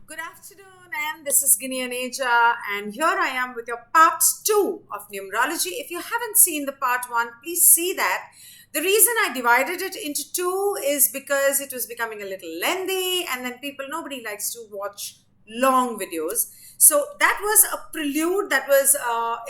Good afternoon, and this is Guinea Aneja, and here I am with your part two of numerology. If you haven't seen the part one, please see that. The reason I divided it into two is because it was becoming a little lengthy, and then nobody likes to watch long videos. So that was a prelude, that was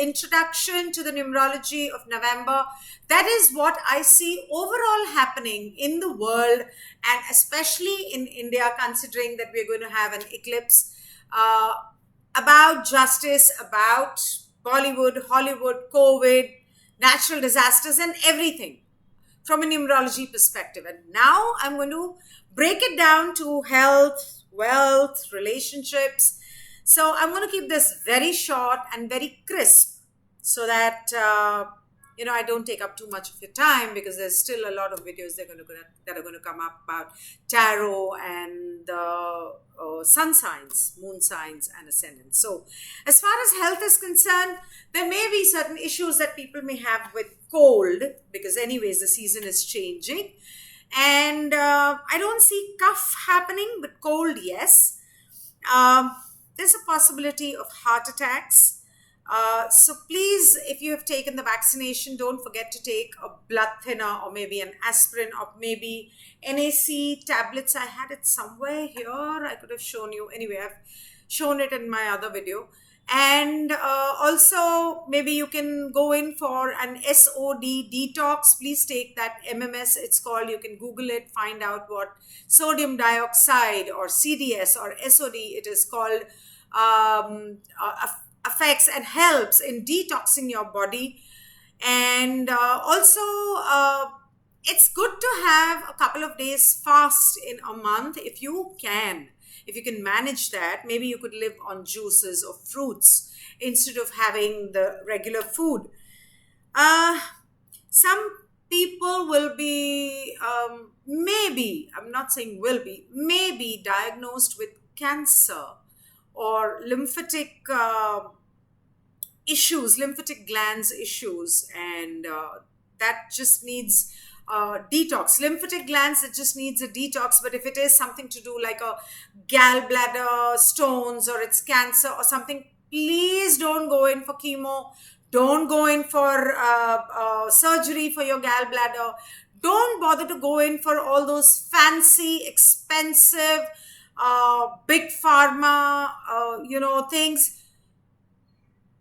introduction to the numerology of November. That is what I see overall happening in the world, and especially in India, considering that we're going to have an eclipse, uh, about justice, about Bollywood, Hollywood, COVID, natural disasters, and everything from a numerology perspective. And now I'm going to break it down to health, wealth, relationships. So I'm going to keep this very short and very crisp so that I don't take up too much of your time, because there's still a lot of videos that are going to come up about tarot and sun signs, moon signs, and ascendants. So as far as health is concerned, there may be certain issues that people may have with cold, because anyways the season is changing, and I don't see cough happening, but cold, yes. um, there's a possibility of heart attacks. So please, if you have taken the vaccination, don't forget to take a blood thinner, or maybe an aspirin, or maybe NAC tablets. I had it somewhere here. I could have shown you. Anyway, I've shown it in my other video. And also, maybe you can go in for an SOD detox. Please take that MMS, it's called. You can Google it, find out what sodium dioxide or CDS or SOD it is called, affects and helps in detoxing your body. And also, it's good to have a couple of days fast in a month if you can. If you can manage that, maybe you could live on juices or fruits instead of having the regular food. Uh, some people will be, maybe, I'm not saying will be, maybe diagnosed with cancer or lymphatic issues, lymphatic glands issues, and that just needs detox. Lymphatic glands, it just needs a detox. But if it is something to do like a gallbladder stones, or it's cancer or something, please don't go in for chemo. Don't go in for surgery for your gallbladder. Don't bother to go in for all those fancy, expensive, big pharma, things.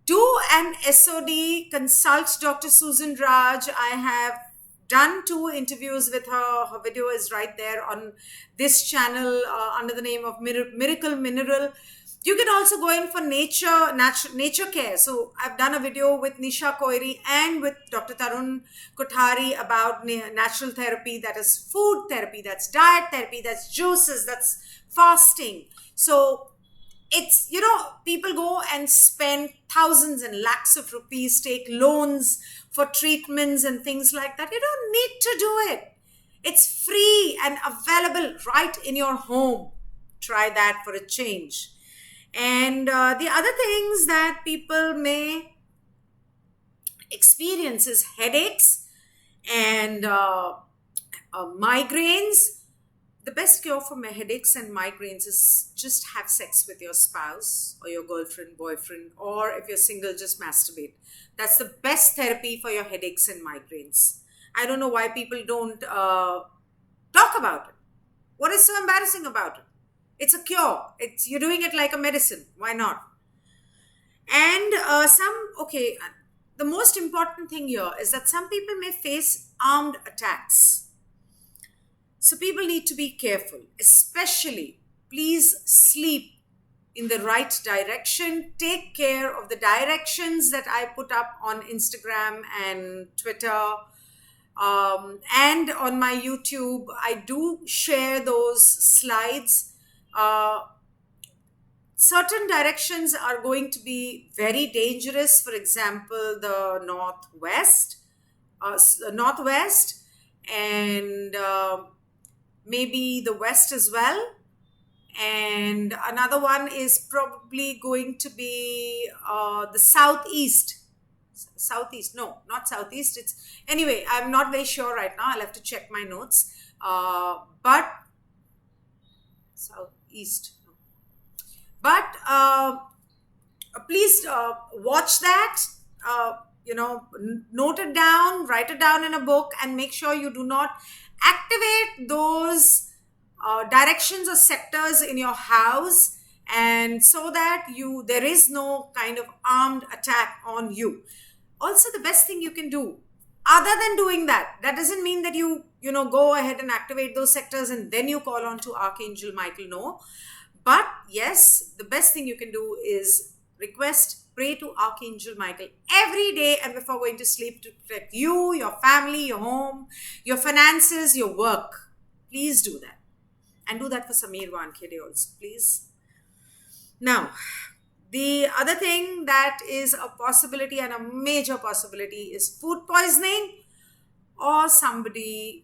Do an SOD, consult Dr. Susan Raj. I have done 2 interviews with her. Her video is right there on this channel under the name of Miracle Mineral. You can also go in for nature care. So I've done a video with Nisha Koiri and with Dr. Tarun Kothari about natural therapy. That is food therapy, that's diet therapy, that's juices, that's fasting. So it's, people go and spend thousands and lakhs of rupees, take loans for treatments and things like that. You don't need to do it. It's free and available right in your home. Try that for a change. And the other things that people may experience is headaches and migraines. The best cure for headaches and migraines is just have sex with your spouse or your girlfriend, boyfriend, or if you're single, just masturbate. That's the best therapy for your headaches and migraines. I don't know why people don't talk about it. What is so embarrassing about it? It's a cure. You're doing it like a medicine. Why not? And the most important thing here is that some people may face armed attacks. So people need to be careful, especially please sleep in the right direction. Take care of the directions that I put up on Instagram and Twitter, and on my YouTube. I do share those slides. Certain directions are going to be very dangerous. For example, the northwest, and maybe the west as well. And another one is probably going to be the southeast. No, not southeast. It's, anyway, I'm not very sure right now. I'll have to check my notes. But southeast. But please watch that, note it down, write it down in a book, and make sure you do not activate those directions or sectors in your house, and so that there is no kind of armed attack on you. Also, the best thing you can do, other than doing that doesn't mean that you go ahead and activate those sectors and then you call on to Archangel Michael. No. But yes, the best thing you can do is pray to Archangel Michael every day and before going to sleep, to protect you, your family, your home, your finances, your work. Please do that. And do that for Samir Wankhede also, please. Now, the other thing that is a possibility, and a major possibility, is food poisoning or somebody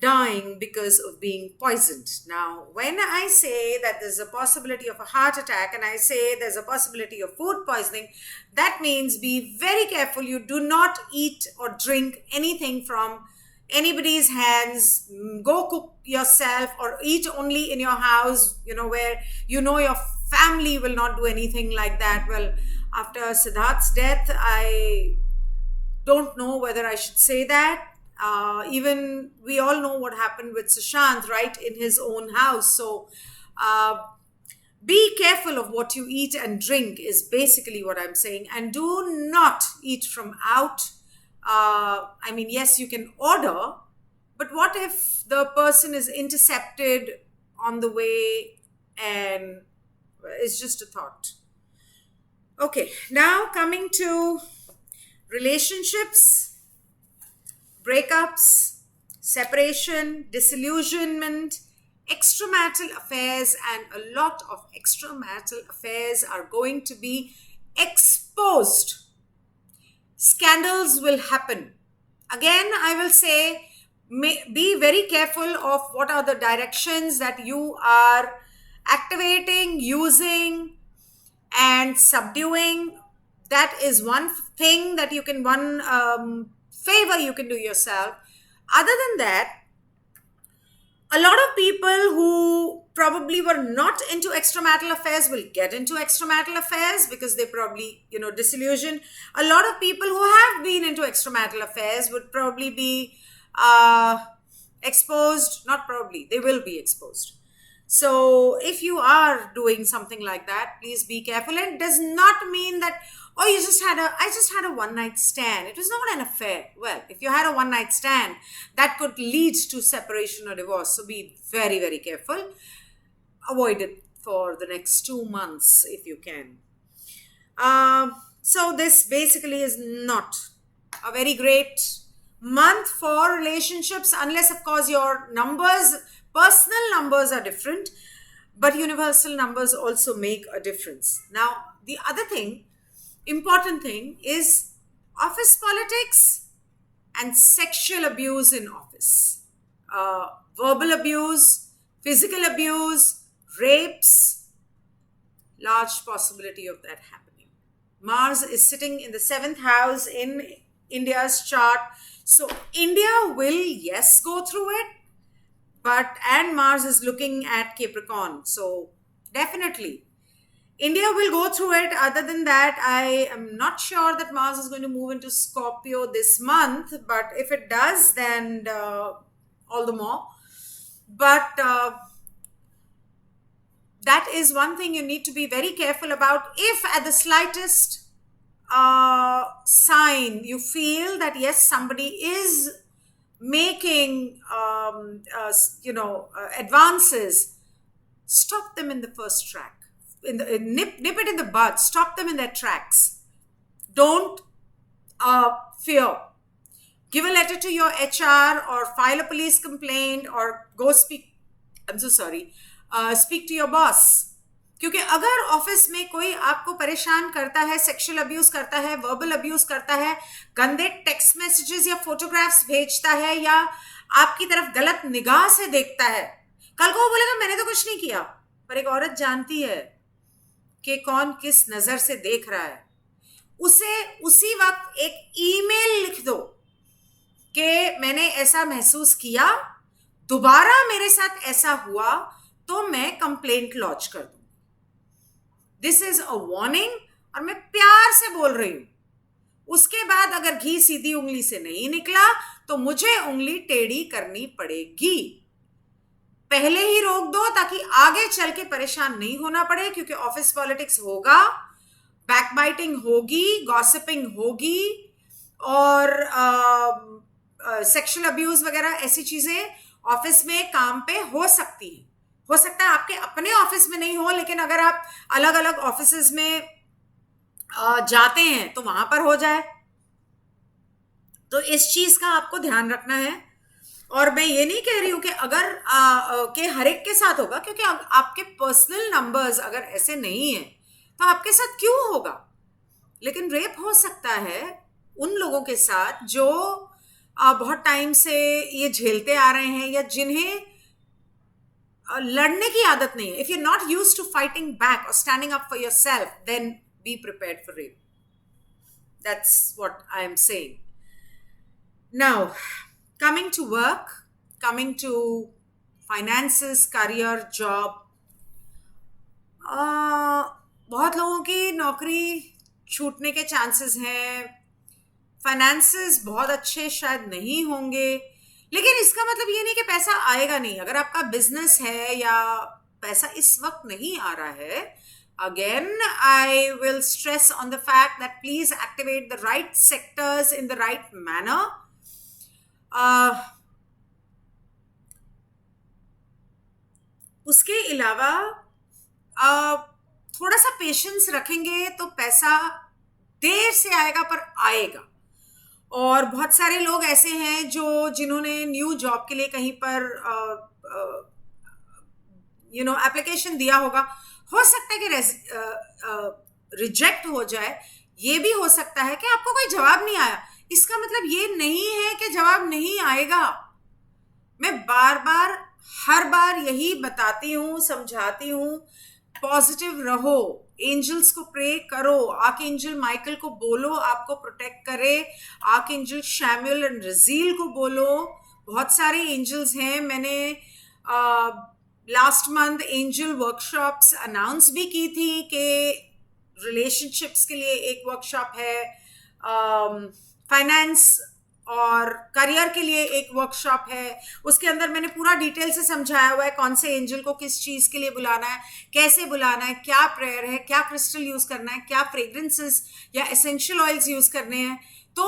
dying because of being poisoned. Now, when I say that there's a possibility of a heart attack and I say there's a possibility of food poisoning, that means be very careful. You do not eat or drink anything from anybody's hands. Go cook yourself or eat only in your house, where your family will not do anything like that. Well, after Siddharth's death, I don't know whether I should say that. Even we all know what happened with Sushant, right, in his own house. So be careful of what you eat and drink is basically what I'm saying. And do not eat from out. Yes, you can order, but what if the person is intercepted on the way? And it's just a thought. Okay, now coming to relationships, breakups, separation, disillusionment, extramarital affairs, and a lot of extramarital affairs are going to be exposed. Scandals will happen. Again, I will say, be very careful of what are the directions that you are activating, using, and subduing. That is one thing that you can, favor you can do yourself. Other than that, a lot of people who probably were not into extramarital affairs will get into extramarital affairs because they probably, disillusioned. A lot of people who have been into extramarital affairs would probably be exposed. Not probably, they will be exposed. So if you are doing something like that, please be careful. It does not mean that, I just had a one night stand. It was not an affair. Well, if you had a one night stand, that could lead to separation or divorce. So be very, very careful. Avoid it for the next 2 months if you can. So this basically is not a very great month for relationships, unless of course your personal numbers are different, but universal numbers also make a difference. Now, the other important thing is office politics and sexual abuse in office. Verbal abuse, physical abuse, rapes, large possibility of that happening. Mars is sitting in the 7th house in India's chart. So India will, yes, go through it, and Mars is looking at Capricorn. So definitely India will go through it. Other than that, I am not sure that Mars is going to move into Scorpio this month, but if it does, then all the more. But that is one thing you need to be very careful about. If at the slightest sign you feel that yes, somebody is making advances, stop them in the first track. Nip it in the bud. Stop them in their tracks. Don't fear. Give a letter to your HR or file a police complaint or go speak. I'm so sorry. Speak to your boss. क्योंकि अगर office में कोई आपको परेशान करता है, sexual abuse करता है, वर्बल अब्यूज करता है, गंदे टेक्स्ट मैसेजेस या फोटोग्राफ्स भेजता है, या आपकी तरफ गलत निगाह से देखता है, कल को वो बोलेगा मैंने तो कुछ नहीं किया। पर एक औरत जानती है कि कौन किस नजर से देख रहा है। उसे उसी वक्त एक ईमेल लिख दो कि मैंने ऐसा महसूस किया, दोबारा मेरे साथ ऐसा हुआ तो मैं कंप्लेंट लॉन्च कर दूं। दिस इज अ वार्निंग, और मैं प्यार से बोल रही हूं। उसके बाद अगर घी सीधी उंगली से नहीं निकला तो मुझे उंगली टेढ़ी करनी पड़ेगी। पहले ही रोक दो ताकि आगे चल के परेशान नहीं होना पड़े, क्योंकि ऑफिस पॉलिटिक्स होगा, बैकबाइटिंग होगी, गॉसिपिंग होगी, और सेक्शुअल अब्यूज वगैरह ऐसी चीजें ऑफिस में काम पे हो सकती है। हो सकता है आपके अपने ऑफिस में नहीं हो, लेकिन अगर आप अलग अलग ऑफिसेज में जाते हैं तो वहां पर हो जाए। तो इस चीज का आपको ध्यान रखना है। और मैं ये नहीं कह रही हूं कि अगर के हर एक के साथ होगा, क्योंकि आपके पर्सनल नंबर्स अगर ऐसे नहीं है तो आपके साथ क्यों होगा। लेकिन रेप हो सकता है उन लोगों के साथ जो बहुत टाइम से ये झेलते आ रहे हैं, या जिन्हें लड़ने की आदत नहीं है। If you are not used to fighting back और standing up for yourself, then be prepared for rape. That's what I am saying. Now, coming to work, coming to finances, career, job, बहुत लोगों की नौकरी छूटने के chances हैं। Finances बहुत अच्छे शायद नहीं होंगे, लेकिन इसका मतलब ये नहीं कि पैसा आएगा नहीं। अगर आपका बिजनेस है या पैसा इस वक्त नहीं आ रहा है, again I will stress on the fact that please activate the right sectors in the right manner. उसके अलावा थोड़ा सा पेशेंस रखेंगे तो पैसा देर से आएगा पर आएगा। और बहुत सारे लोग ऐसे हैं जिन्होंने न्यू जॉब के लिए कहीं पर एप्लीकेशन दिया होगा। हो सकता है कि रिजेक्ट हो जाए, ये भी हो सकता है कि आपको कोई जवाब नहीं आया। इसका मतलब ये नहीं है कि जवाब नहीं आएगा। मैं बार बार हर बार यही बताती हूँ, समझाती हूँ, पॉजिटिव रहो, एंजल्स को प्रे करो, आर्क एंजल माइकल को बोलो आपको प्रोटेक्ट करे, आर्क एंजल शैमुएल एंड रजील को बोलो। बहुत सारे एंजल्स हैं। मैंने last month angel workshops announce भी की थी कि रिलेशनशिप्स के लिए एक वर्कशॉप है, फाइनेंस और करियर के लिए एक वर्कशॉप है। उसके अंदर मैंने पूरा डिटेल से समझाया हुआ है कौन से एंजल को किस चीज के लिए बुलाना है, कैसे बुलाना है, क्या प्रेयर है, क्या क्रिस्टल यूज करना है, क्या फ्रेग्रेंसेस या एसेंशियल ऑयल्स यूज करने हैं। तो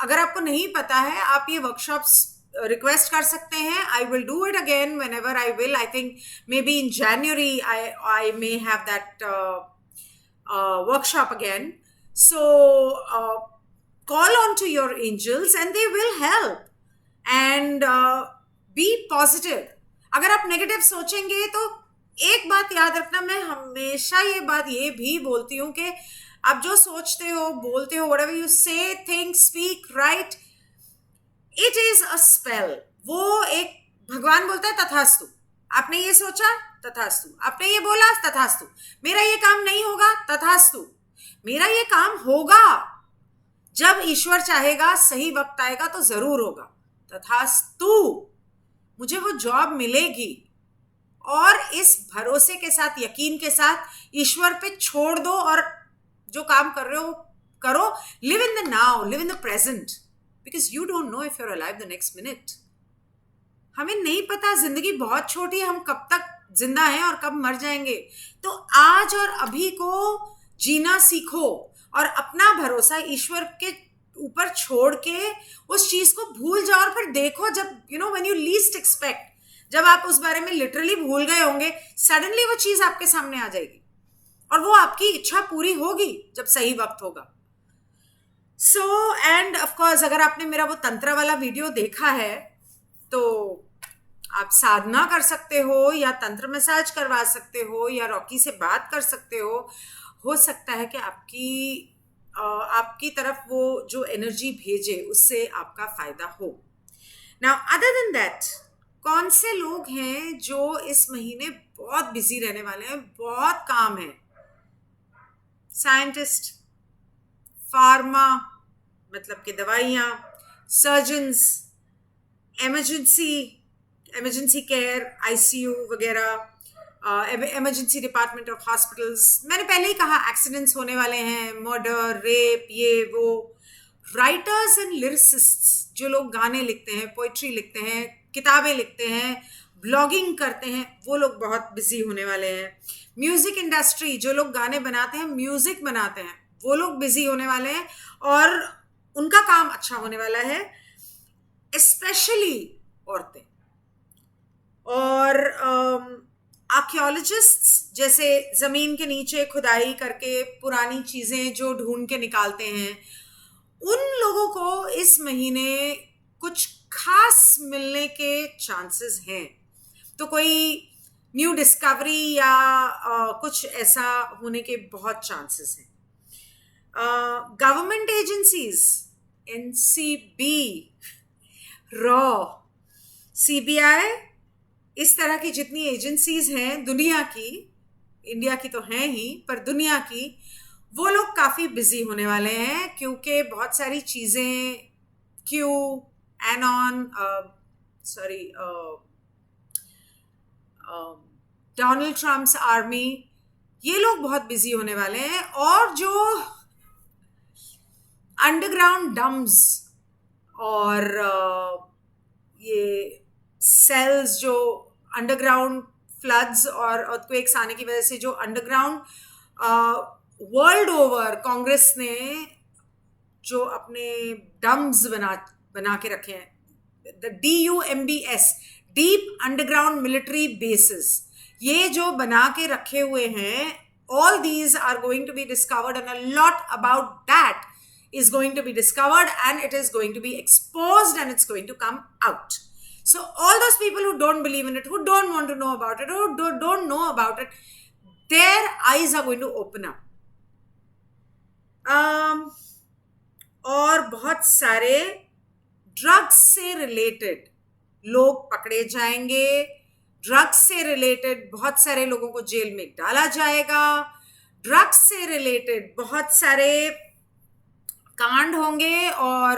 अगर आपको नहीं पता है, आप ये वर्कशॉप्स रिक्वेस्ट कर सकते हैं। I will do it again when ever I will. I think may be in January I may have that workshop again. So call on to your angels and they will help, and be positive. अगर आप negative सोचेंगे तो एक बात याद रखना, मैं हमेशा ये बात ये भी बोलती हूँ कि आप जो सोचते हो, बोलते हो, whatever you say, think, speak, write, it is a spell. वो एक भगवान बोलता है तथास्तु। आपने ये सोचा, तथास्तु। आपने ये बोला, तथास्तु। मेरा ये काम नहीं होगा, तथास्तु। मेरा ये काम होगा, जब ईश्वर चाहेगा, सही वक्त आएगा तो जरूर होगा, तथास्तु। मुझे वो जॉब मिलेगी, और इस भरोसे के साथ, यकीन के साथ ईश्वर पे छोड़ दो, और जो काम कर रहे हो करो। Live in the now, live in the present, because you don't know if you are alive the next minute. हमें नहीं पता, जिंदगी बहुत छोटी है, हम कब तक जिंदा हैं और कब मर जाएंगे। तो आज और अभी को जीना सीखो, और अपना भरोसा ईश्वर के ऊपर छोड़ के उस चीज को भूल जाओ। और फिर देखो, जब व्हेन यू लीस्ट एक्सपेक्ट, जब आप उस बारे में लिटरली भूल गए होंगे, सडनली वो चीज आपके सामने आ जाएगी, और वो आपकी इच्छा पूरी होगी जब सही वक्त होगा। सो एंड ऑफ कोर्स, अगर आपने मेरा वो तंत्र वाला वीडियो देखा है तो आप साधना कर सकते हो, या तंत्र मसाज करवा सकते हो, या रॉकी से बात कर सकते हो सकता है कि आपकी तरफ वो जो एनर्जी भेजे उससे आपका फायदा हो। नाउ अदर देन दैट, कौन से लोग हैं जो इस महीने बहुत बिजी रहने वाले हैं, बहुत काम है? साइंटिस्ट, फार्मा मतलब कि दवाइयाँ, सर्जन्स, इमरजेंसी केयर, आईसीयू वगैरह, इमरजेंसी डिपार्टमेंट ऑफ हॉस्पिटल्स, मैंने पहले ही कहा एक्सीडेंट्स होने वाले हैं, मर्डर, रेप, ये वो. राइटर्स एंड लिरिसिस्ट्स, जो लोग गाने लिखते हैं, पोइट्री लिखते हैं, किताबें लिखते हैं, ब्लॉगिंग करते हैं, वो लोग बहुत बिजी होने वाले हैं. म्यूजिक इंडस्ट्री, जो लोग गाने बनाते हैं, म्यूजिक बनाते हैं, वो लोग बिजी होने वाले हैं और उनका काम अच्छा होने वाला है, स्पेशली औरतें. और आर्कियोलॉजिस्ट्स, जैसे जमीन के नीचे खुदाई करके पुरानी चीजें जो ढूंढ के निकालते हैं, उन लोगों को इस महीने कुछ खास मिलने के चांसेस हैं. तो कोई न्यू डिस्कवरी या कुछ ऐसा होने के बहुत चांसेस हैं. Government agencies, NCB, raw, CBI, इस तरह की जितनी एजेंसीज हैं दुनिया की, इंडिया की तो हैं ही पर दुनिया की, वो लोग काफ़ी बिजी होने वाले हैं क्योंकि बहुत सारी चीज़ें, QAnon, sorry, Donald Trump's army, ये लोग बहुत बिजी होने वाले हैं. और जो अंडरग्राउंड डम्स और ये सेल्स, जो अंडरग्राउंड फ्लड्स और अर्थक्वेक्स आने की वजह से जो अंडरग्राउंड, वर्ल्ड ओवर कांग्रेस ने जो अपने डम्स बना के रखे हैं, the DUMBS, deep underground military bases, ये जो बना के रखे हुए हैं, all these are going to be discovered and a lot about that is going to be discovered and it is going to be exposed and it's going to come out. So all those people who don't believe in it, who don't want to know about it, who don't know about it, their eyes are going to open up. और बहुत सारे drugs से related लोग पकड़े जाएंगे. Drugs से related बहुत सारे लोगों को जेल में डाला जाएगा. ड्रग्स से रिलेटेड बहुत सारे कांड होंगे और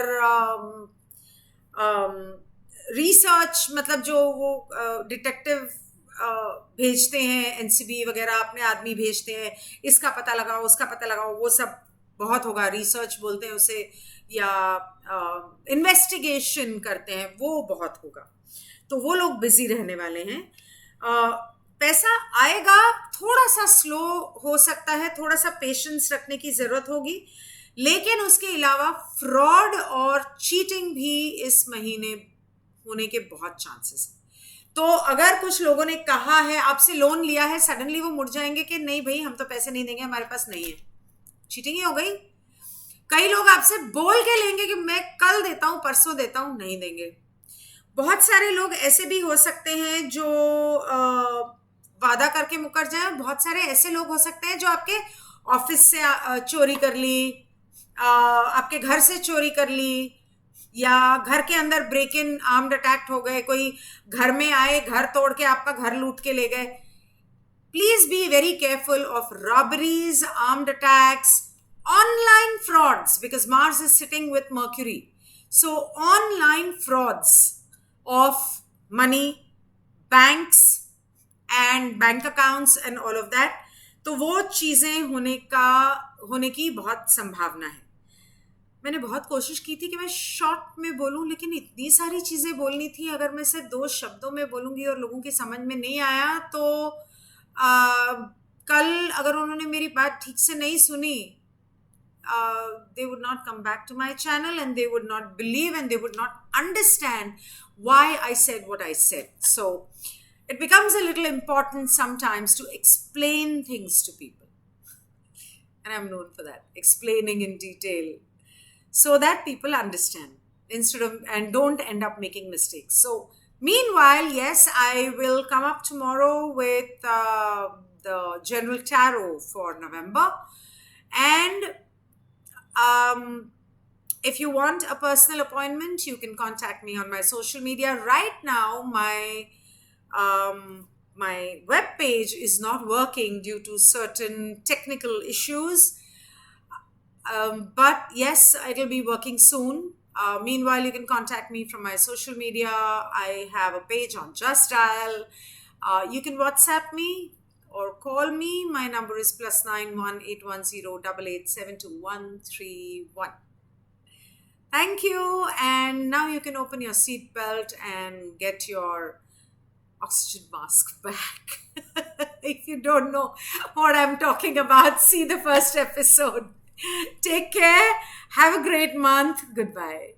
रिसर्च, मतलब जो वो डिटेक्टिव भेजते हैं, एनसीबी वगैरह अपने आदमी भेजते हैं, इसका पता लगाओ, उसका पता लगाओ, वो सब बहुत होगा. रिसर्च बोलते हैं उसे, या इन्वेस्टिगेशन करते हैं, वो बहुत होगा. तो वो लोग बिजी रहने वाले हैं. पैसा आएगा, थोड़ा सा स्लो हो सकता है, थोड़ा सा पेशेंस रखने की जरूरत होगी, लेकिन उसके अलावा फ्रॉड और चीटिंग भी इस महीने होने के बहुत चांसेस हैं. तो अगर कुछ लोगों ने कहा है, आपसे लोन लिया है, सडनली वो मुड़ जाएंगे कि नहीं भाई हम तो पैसे नहीं देंगे, हमारे पास नहीं है, चीटिंग ही हो गई. कई लोग आपसे बोल के लेंगे कि मैं कल देता हूं, परसों देता हूं, नहीं देंगे. बहुत सारे लोग ऐसे भी हो सकते हैं जो वादा करके मुकर जाए. बहुत सारे ऐसे लोग हो सकते हैं जो आपके ऑफिस से चोरी कर ली, आपके घर से चोरी कर ली, या घर के अंदर ब्रेक इन, आर्म्ड अटैक हो गए, कोई घर में आए, घर तोड़ के आपका घर लूट के ले गए. Please be very careful of robberies, armed attacks, online frauds, because Mars is sitting with Mercury. So online frauds of money, banks and bank accounts and all of that, तो वो चीज़ें होने की बहुत संभावना है. मैंने बहुत कोशिश की थी कि मैं शॉर्ट में बोलूं, लेकिन इतनी सारी चीज़ें बोलनी थी. अगर मैं सिर्फ 2 शब्दों में बोलूंगी और लोगों की समझ में नहीं आया तो कल अगर उन्होंने मेरी बात ठीक से नहीं सुनी, they would not come back to my channel and they would not believe and they would not understand why I said what I said. So it becomes a little important sometimes to explain things to people, and I'm known for that, explaining in detail so that people understand instead of, and don't end up making mistakes. So meanwhile, yes, I will come up tomorrow with the general tarot for November. And if you want a personal appointment, you can contact me on my social media. Right now, my web page is not working due to certain technical issues. But yes, it'll be working soon. Meanwhile, you can contact me from my social media. I have a page on Just Dial. You can WhatsApp me or call me. My number is +91 810 8872 131. Thank you. And now you can open your seatbelt and get your oxygen mask back. If you don't know what I'm talking about, see the first episode. Take care. Have a great month. Goodbye.